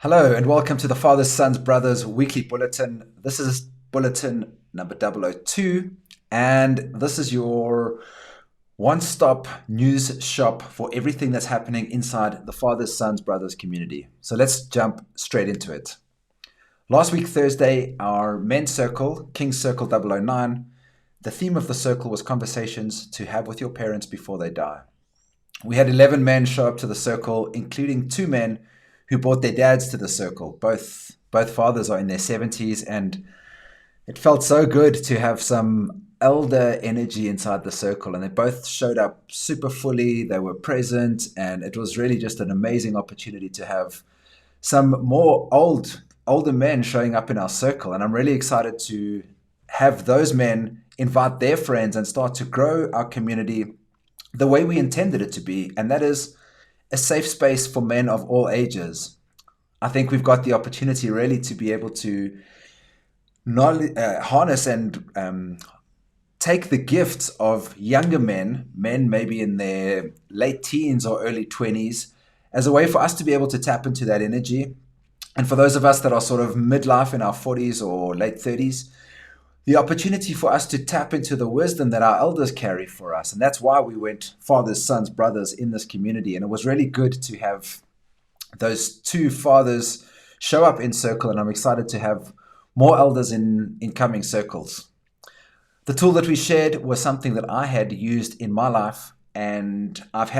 Hello and welcome to the Fathers, Sons, Brothers Weekly Bulletin. This is Bulletin number 002, and this is your one-stop news shop for everything that's happening inside the Fathers, Sons, Brothers community. So let's jump straight into it. Last week, Thursday, our men's circle, King's Circle 009, the theme of the circle was conversations to have with your parents before they die. We had 11 men show up to the circle, including 2 men who brought their dads to the circle. Both fathers are in their 70s, and it felt so good to have some elder energy inside the circle. And they both showed up super fully. They were present, and it was really just an amazing opportunity to have some more older men showing up in our circle. And I'm really excited to have those men invite their friends and start to grow our community the way we intended it to be, and that is a safe space for men of all ages. I think we've got the opportunity really to be able to harness and take the gifts of younger men maybe in their late teens or early 20s, as a way for us to be able to tap into that energy. And for those of us that are sort of midlife in our 40s or late 30s, the opportunity for us to tap into the wisdom that our elders carry for us. And that's why we went fathers, sons, brothers in this community. And it was really good to have those 2 fathers show up in circle. And I'm excited to have more elders in incoming circles. The tool that we shared was something that I had used in my life. And I've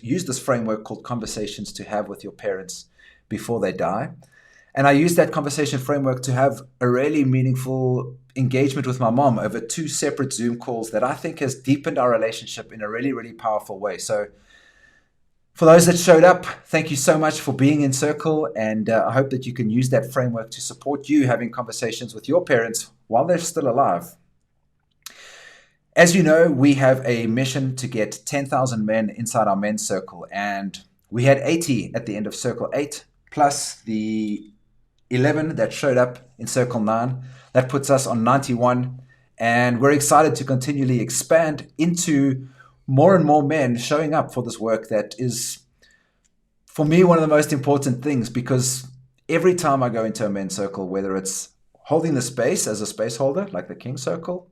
used this framework called conversations to have with your parents before they die. And I used that conversation framework to have a really meaningful engagement with my mom over 2 separate Zoom calls that I think has deepened our relationship in a really, really powerful way. So for those that showed up, thank you so much for being in circle. And I hope that you can use that framework to support you having conversations with your parents while they're still alive. As you know, we have a mission to get 10,000 men inside our men's circle. And we had 80 at the end of circle 8, plus the 11 that showed up in circle 9. That puts us on 91, and we're excited to continually expand into more and more men showing up for this work that is, for me, one of the most important things, because every time I go into a men's circle, whether it's holding the space as a space holder, like the King Circle,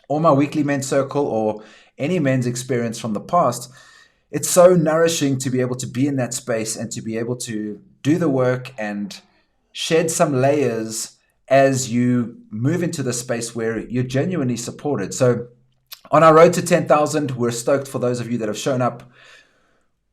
or my weekly men's circle, or any men's experience from the past, it's so nourishing to be able to be in that space and to be able to do the work and shed some layers as you move into the space where you're genuinely supported. So on our road to 10,000, we're stoked for those of you that have shown up.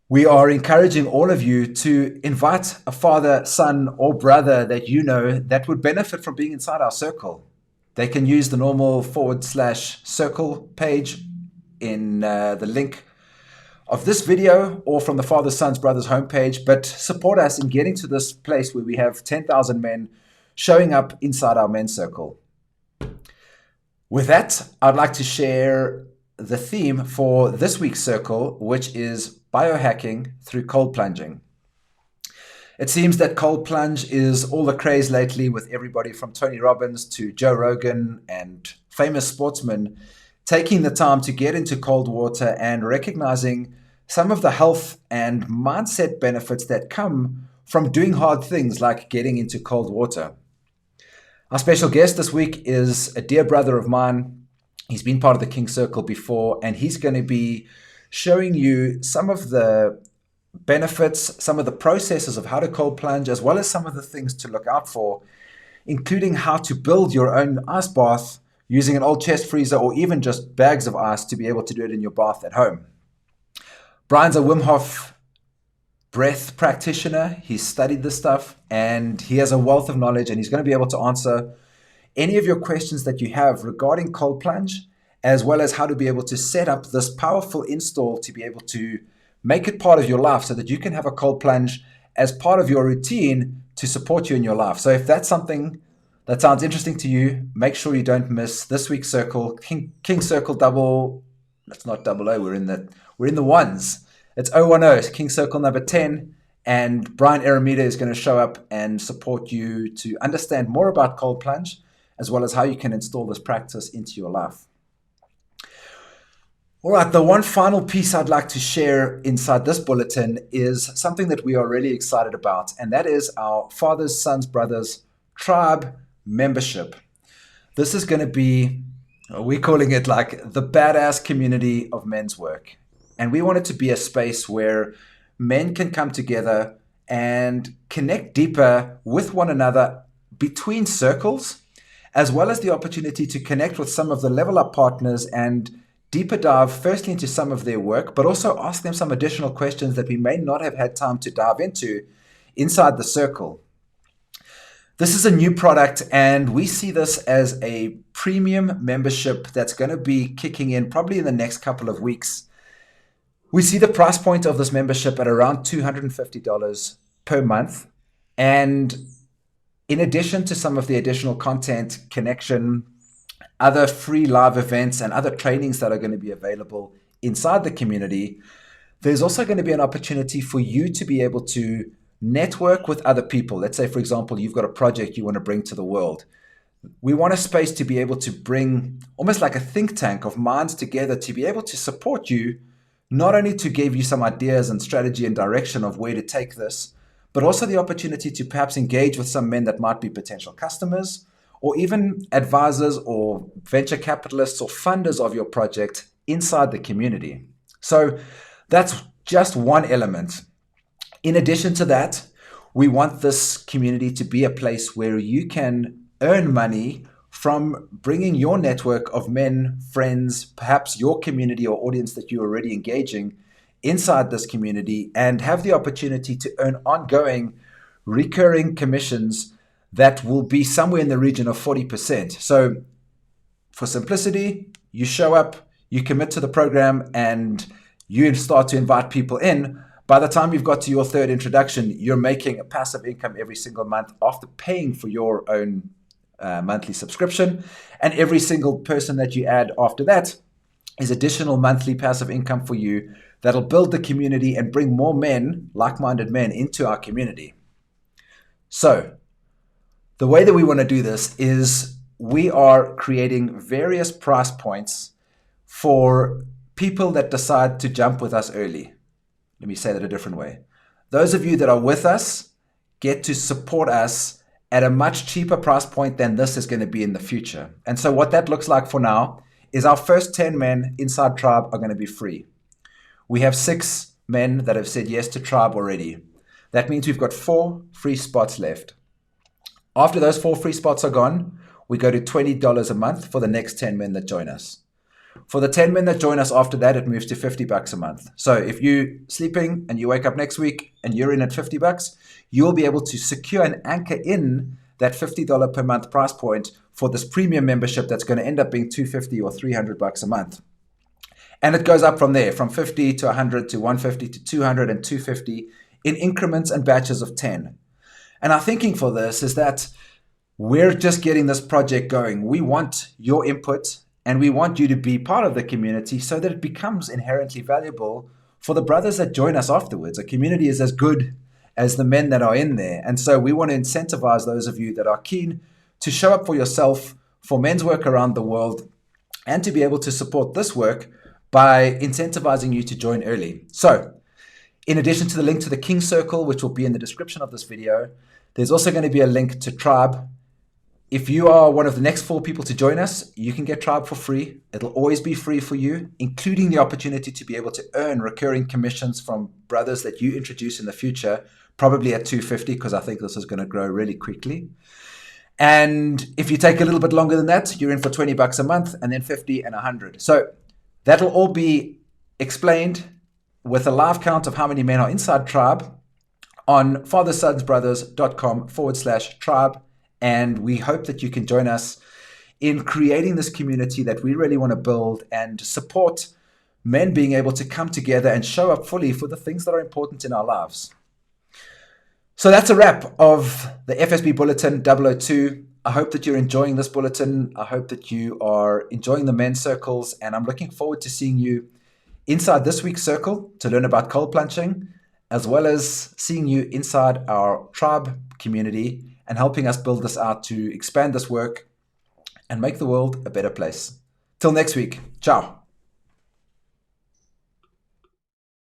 We are encouraging all of you to invite a father, son, or brother that you know that would benefit from being inside our circle. They can use the normal /circle page in the link of this video or from the Fathers, Sons, Brothers homepage, but support us in getting to this place where we have 10,000 men showing up inside our men's circle. With that, I'd like to share the theme for this week's circle, which is biohacking through cold plunging. It seems that cold plunge is all the craze lately, with everybody from Tony Robbins to Joe Rogan and famous sportsmen taking the time to get into cold water and recognizing some of the health and mindset benefits that come from doing hard things like getting into cold water. Our special guest this week is a dear brother of mine. He's been part of the King Circle before, and he's going to be showing you some of the benefits, some of the processes of how to cold plunge, as well as some of the things to look out for, including how to build your own ice bath using an old chest freezer or even just bags of ice to be able to do it in your bath at home. Brian's a Wim Hof breath practitioner. He's studied this stuff and he has a wealth of knowledge, and he's going to be able to answer any of your questions that you have regarding cold plunge, as well as how to be able to set up this powerful install to be able to make it part of your life so that you can have a cold plunge as part of your routine to support you in your life. So if that's something that sounds interesting to you, make sure you don't miss this week's circle, King Circle double. That's not double O. We're in the ones. It's 010, King Circle number 10. And Brian Aramita is going to show up and support you to understand more about cold plunge, as well as how you can install this practice into your life. All right, the one final piece I'd like to share inside this bulletin is something that we are really excited about, and that is our Fathers, Sons, Brothers Tribe membership. This is going to be, we're calling it like the badass community of men's work. And we want it to be a space where men can come together and connect deeper with one another between circles, as well as the opportunity to connect with some of the level up partners and deeper dive firstly into some of their work, but also ask them some additional questions that we may not have had time to dive into inside the circle. This is a new product, and we see this as a premium membership that's going to be kicking in probably in the next couple of weeks. We see the price point of this membership at around $250 per month. And in addition to some of the additional content, connection, other free live events, and other trainings that are going to be available inside the community, there's also going to be an opportunity for you to be able to network with other people. Let's say, for example, you've got a project you want to bring to the world. We want a space to be able to bring almost like a think tank of minds together to be able to support you, not only to give you some ideas and strategy and direction of where to take this, but also the opportunity to perhaps engage with some men that might be potential customers or even advisors or venture capitalists or funders of your project inside the community. So that's just one element. In addition to that, we want this community to be a place where you can earn money from bringing your network of men, friends, perhaps your community or audience that you're already engaging inside this community, and have the opportunity to earn ongoing recurring commissions that will be somewhere in the region of 40%. So for simplicity, you show up, you commit to the program, and you start to invite people in. By the time you've got to your third introduction, you're making a passive income every single month after paying for your own monthly subscription. And every single person that you add after that is additional monthly passive income for you that'll build the community and bring more men, like-minded men, into our community. So the way that we want to do this is we are creating various price points for people that decide to jump with us early. Let me say that a different way. Those of you that are with us get to support us at a much cheaper price point than this is going to be in the future. And so what that looks like for now is our first 10 men inside Tribe are going to be free. We have 6 men that have said yes to Tribe already. That means we've got 4 free spots left. After those 4 free spots are gone, we go to $20 a month for the next 10 men that join us. For the 10 men that join us after that, it moves to $50 a month. So if you're sleeping and you wake up next week and you're in at $50, you'll be able to secure and anchor in that $50 per month price point for this premium membership that's going to end up being $250 or $300 a month. And it goes up from there, from 50 to 100 to 150 to 200 and 250 in increments and batches of 10. And our thinking for this is that we're just getting this project going. We want your input, and we want you to be part of the community so that it becomes inherently valuable for the brothers that join us afterwards. A community is as good as the men that are in there. And so we want to incentivize those of you that are keen to show up for yourself for men's work around the world and to be able to support this work by incentivizing you to join early. So in addition to the link to the King Circle, which will be in the description of this video, there's also going to be a link to Tribe. If you are one of the next 4 people to join us, you can get Tribe for free. It'll always be free for you, including the opportunity to be able to earn recurring commissions from brothers that you introduce in the future, probably at $250, because I think this is going to grow really quickly. And if you take a little bit longer than that, you're in for $20 a month, and then 50 and 100. So that'll all be explained with a live count of how many men are inside Tribe on fathersonsbrothers.com/tribe. And we hope that you can join us in creating this community that we really want to build and support men being able to come together and show up fully for the things that are important in our lives. So that's a wrap of the FSB Bulletin 002. I hope that you're enjoying this bulletin. I hope that you are enjoying the men's circles, and I'm looking forward to seeing you inside this week's circle to learn about cold plunging, as well as seeing you inside our Tribe community and helping us build this out to expand this work and make the world a better place. Till next week. Ciao.